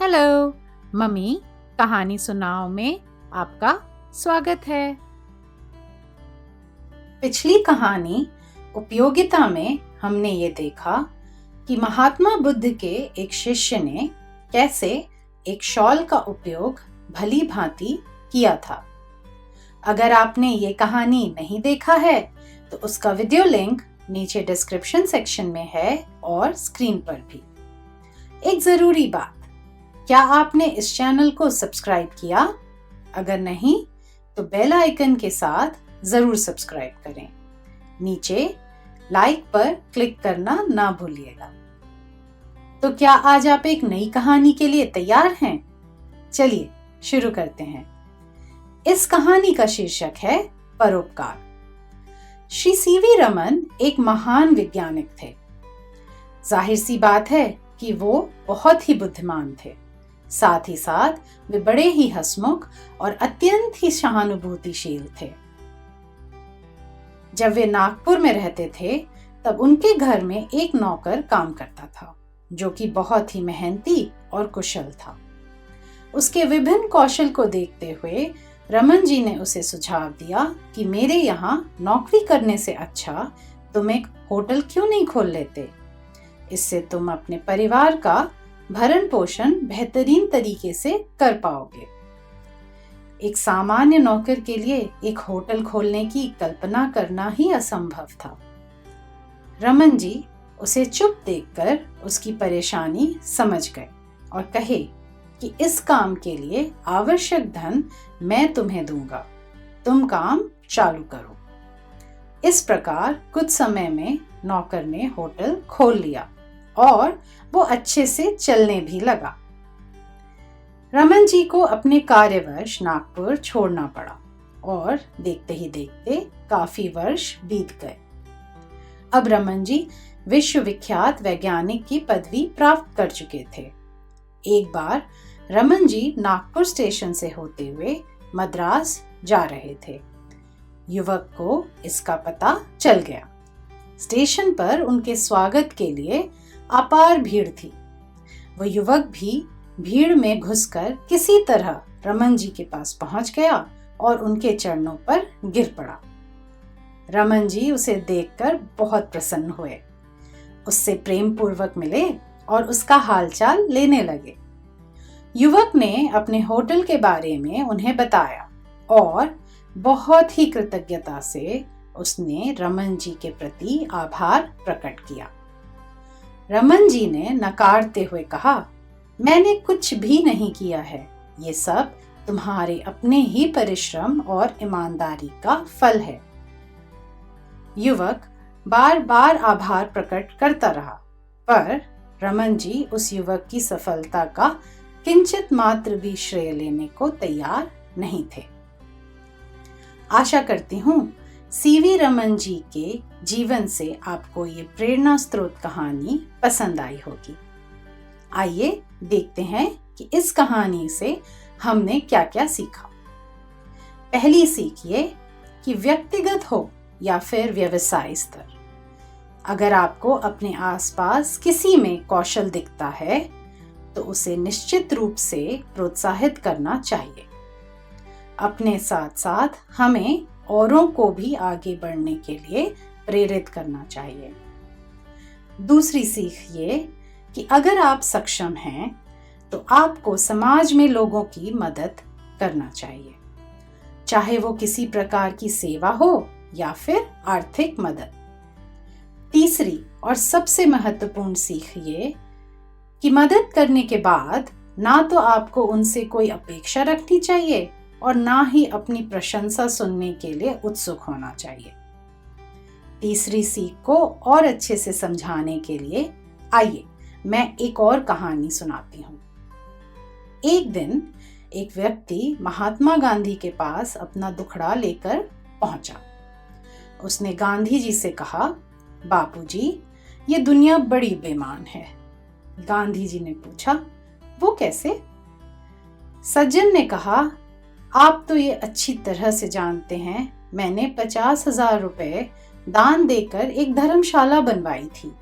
Hello mummy, कहानी सुनाओ में आपका स्वागत है। पिछली कहानी उपयोगिता में हमने ये देखा कि महात्मा बुद्ध के एक शिष्य ने कैसे एक शॉल का उपयोग भली भांति किया था। अगर आपने ये कहानी नहीं देखा है तो उसका वीडियो लिंक नीचे डिस्क्रिप्शन सेक्शन में है और स्क्रीन पर भी। एक जरूरी बात, क्या आपने इस चैनल को सब्सक्राइब किया? अगर नहीं तो बेल आइकन के साथ जरूर सब्सक्राइब करें। नीचे लाइक पर क्लिक करना ना भूलिएगा। तो क्या आज आप एक नई कहानी के लिए तैयार हैं? चलिए शुरू करते हैं। इस कहानी का शीर्षक है परोपकार। श्री सीवी रमन एक महान वैज्ञानिक थे। जाहिर सी बात है कि वो बहुत ही बुद्धिमान थे। साथ ही साथ वे बड़े ही हंसमुख और अत्यंत ही सहानुभूतिशील थे। जब वे नागपुर में रहते थे तब उनके घर में एक नौकर काम करता था जो कि बहुत ही मेहनती और कुशल था। उसके विभिन्न कौशल को देखते हुए रमन जी ने उसे सुझाव दिया कि मेरे यहाँ नौकरी करने से अच्छा तुम एक होटल क्यों नहीं खोल लेते। इससे तुम अपने परिवार का भरण पोषण बेहतरीन तरीके से कर पाओगे। एक सामान्य नौकर के लिए एक होटल खोलने की कल्पना करना ही असंभव था। रमन जी उसे चुप देखकर उसकी परेशानी समझ गए और कहे कि इस काम के लिए आवश्यक धन मैं तुम्हें दूंगा, तुम काम चालू करो। इस प्रकार कुछ समय में नौकर ने होटल खोल लिया और वो अच्छे से चलने भी लगा। रमन जी को अपने कार्यवश नागपुर छोड़ना पड़ा और देखते ही देखते काफी वर्ष बीत गए। अब रमन जी विश्वविख्यात वैज्ञानिक की पदवी प्राप्त कर चुके थे। एक बार रमन जी नागपुर स्टेशन से होते हुए मद्रास जा रहे थे। युवक को इसका पता चल गया। स्टेशन पर उनके स्वागत के लिए अपार भीड़ थी। वह युवक भी भीड़ में घुसकर किसी तरह रमन जी के पास पहुंच गया और उनके चरणों पर गिर पड़ा। रमन जी उसे देखकर बहुत प्रसन्न हुए, उससे प्रेम पूर्वक मिले और उसका हालचाल लेने लगे। युवक ने अपने होटल के बारे में उन्हें बताया और बहुत ही कृतज्ञता से उसने रमन जी के प्रति आभार प्रकट किया। रमन जी ने नकारते हुए कहा, मैंने कुछ भी नहीं किया है, ये सब तुम्हारे अपने ही परिश्रम और ईमानदारी का फल है। युवक बार बार आभार प्रकट करता रहा, पर रमन जी उस युवक की सफलता का किंचित मात्र भी श्रेय लेने को तैयार नहीं थे। आशा करती हूँ सीवी रमन जी के जीवन से आपको ये प्रेरणा स्रोत कहानी पसंद आई होगी। आइए देखते हैं कि इस कहानी से हमने क्या क्या सीखा। पहली सीख ये कि व्यक्तिगत हो या फिर व्यवसाय स्तर, अगर आपको अपने आसपास किसी में कौशल दिखता है तो उसे निश्चित रूप से प्रोत्साहित करना चाहिए। अपने साथ साथ हमें औरों को भी आगे बढ़ने के लिए प्रेरित करना चाहिए। दूसरी सीख ये कि अगर आप सक्षम हैं तो आपको समाज में लोगों की मदद करना चाहिए, चाहे वो किसी प्रकार की सेवा हो या फिर आर्थिक मदद। तीसरी और सबसे महत्वपूर्ण सीख ये कि मदद करने के बाद ना तो आपको उनसे कोई अपेक्षा रखनी चाहिए और ना ही अपनी प्रशंसा सुनने के लिए उत्सुक होना चाहिए। तीसरी सीख को और अच्छे से समझाने के लिए आइए मैं एक और कहानी सुनाती हूँ। एक दिन एक व्यक्ति महात्मा गांधी के पास अपना दुखड़ा लेकर पहुंचा। उसने गांधी जी से कहा, बापूजी, ये दुनिया बड़ी बेईमान है। गांधी जी ने पूछा, वो कैसे? सज्जन ने कहा, आप तो ये अच्छी तरह से जानते हैं, मैंने 50,000 रुपए दान देकर एक धर्मशाला बनवाई थी,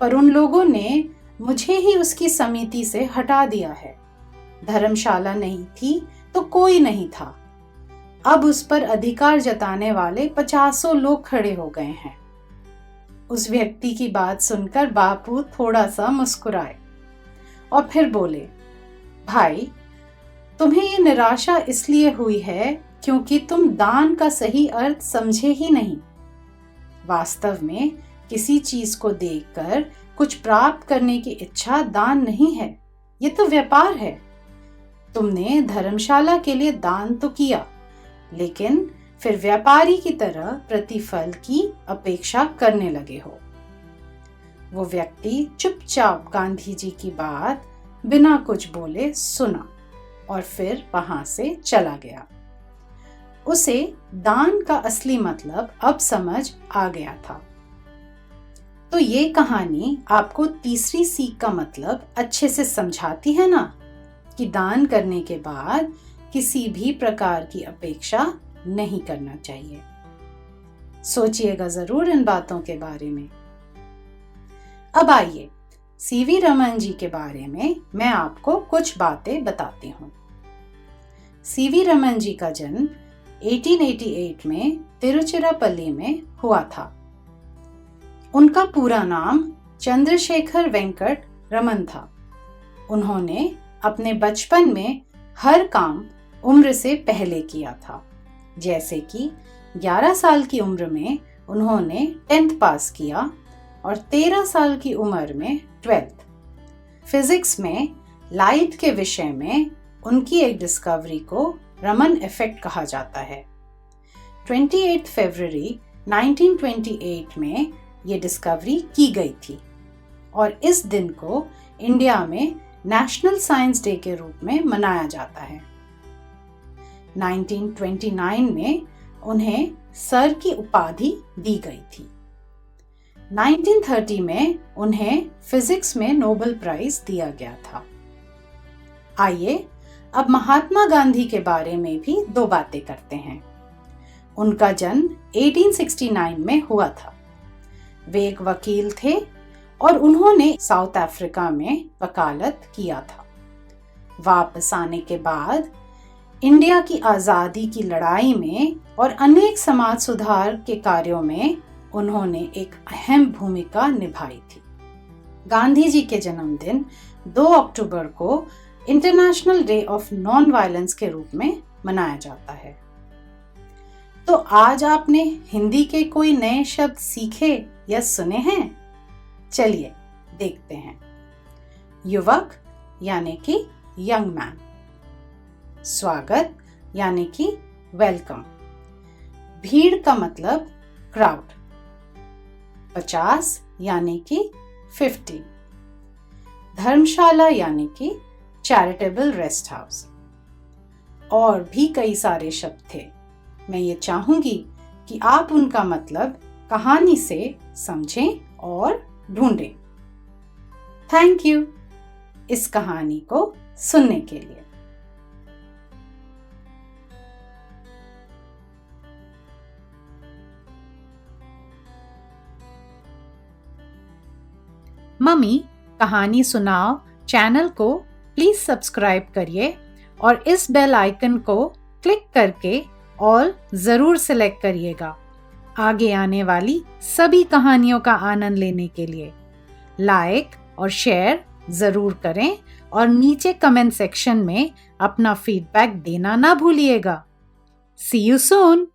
पर उन लोगों ने मुझे ही उसकी समिति से हटा दिया है। धर्मशाला नहीं थी तो कोई नहीं था। अब उस पर अधिकार जताने वाले 50 लोग खड़े हो गए हैं। उस व्यक्ति की बात सुनकर बापू थोड़ा सा मुस्कुराए और फिर बोले, भाई, तुम्हें ये निराशा इसलिए हुई है क्योंकि तुम दान का सही अर्थ समझे ही नहीं। वास्तव में किसी चीज को देखकर कुछ प्राप्त करने की इच्छा दान नहीं है, ये तो व्यापार है। तुमने धर्मशाला के लिए दान तो किया, लेकिन फिर व्यापारी की तरह प्रतिफल की अपेक्षा करने लगे हो। वो व्यक्ति चुपचाप गांधी जी की बात बिना कुछ बोले सुना और फिर वहां से चला गया। उसे दान का असली मतलब अब समझ आ गया था। तो ये कहानी आपको तीसरी सीख का मतलब अच्छे से समझाती है ना, कि दान करने के बाद किसी भी प्रकार की अपेक्षा नहीं करना चाहिए। सोचिएगा जरूर इन बातों के बारे में। अब आइए सीवी रमन जी के बारे में मैं आपको कुछ बातें बताती हूँ। सीवी रमन जी का जन्म 1888 में तिरुचिरापल्ली में हुआ था। उनका पूरा नाम चंद्रशेखर वेंकट रमन था। उन्होंने अपने बचपन में हर काम उम्र से पहले किया था। जैसे कि 11 साल की उम्र में उन्होंने 10th पास किया और 13 साल की उम्र में 12th। फिजिक्स में लाइट के विषय में उनकी एक डिस्कवरी को रमन इफेक्ट कहा जाता है। 28 फरवरी 1928 में ये डिस्कवरी की गई थी और इस दिन को इंडिया में नेशनल साइंस डे के रूप में मनाया जाता है। 1929 में उन्हें सर की उपाधि दी गई थी। 1930 में उन्हें फिजिक्स में नोबेल प्राइज दिया गया था। आइए अब महात्मा गांधी के बारे में भी दो बातें करते हैं। उनका जन्म 1869 में हुआ था। वे एक वकील थे और उन्होंने साउथ अफ्रीका में वकालत किया था। वापस आने के बाद इंडिया की आज़ादी की लड़ाई में और अनेक समाज सुधार के कार्यों में उन्होंने एक अहम भूमिका निभाई थी। गांधी जी के जन्मदिन 2 अक्टूबर को international day of non violence के रूप में मनाया जाता है। तो आज आपने हिंदी के कोई नए शब्द सीखे या सुने हैं? चलिए देखते हैं। युवक यानी कि यंग मैन, स्वागत यानी कि वेलकम, भीड़ का मतलब क्राउड, 50 यानी कि 50, धर्मशाला यानी कि चैरिटेबल रेस्ट हाउस, और भी कई सारे शब्द थे। मैं ये चाहूंगी कि आप उनका मतलब कहानी से समझें और ढूंढें। थैंक यू इस कहानी को सुनने के लिए। मम्मी कहानी सुनाओ चैनल को प्लीज सब्सक्राइब करिए और इस बेल आइकन को क्लिक करके ऑल जरूर सिलेक्ट करिएगा आगे आने वाली सभी कहानियों का आनंद लेने के लिए। लाइक और शेयर जरूर करें और नीचे कमेंट सेक्शन में अपना फीडबैक देना ना भूलिएगा। सी यू सून।